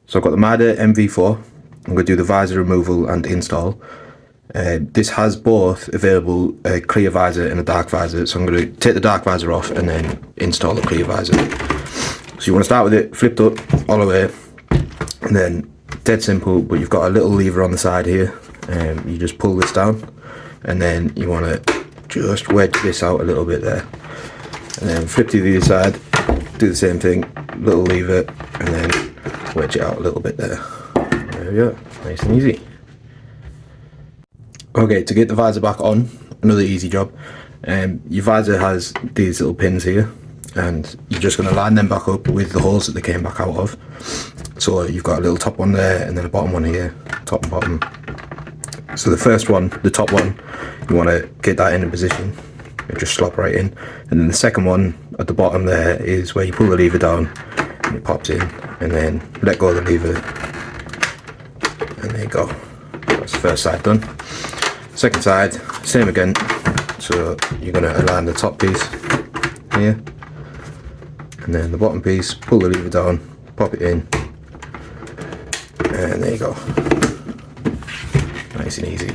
So I've got the MIDA MV-4. I'm going to do the visor removal and install. This has both available a clear visor and a dark visor, so I'm going to take the dark visor off and then install the clear visor. So you want to start with it flipped up all the way, and then dead simple, but you've got a little lever on the side here. You just pull this down, and then you want to just wedge this out a little bit there, and then flip to the other side, do the same thing, little lever, and then wedge it out a little bit there. There we go, nice and easy. Okay, to get the visor back on, another easy job. Your visor has these little pins here, and you're just going to line them back up with the holes that they came back out of. So you've got a little top one there, and then a bottom one here, top and bottom. So the first one, the top one, you want to get that in position, and just slop right in. And then the second one at the bottom there is where you pull the lever down, and it pops in, and then let go of the lever, and there you go. That's the first side done. Second side, same again. So you're going to align the top piece here, and then the bottom piece, pull the lever down, pop it in, and there you go. Nice and easy.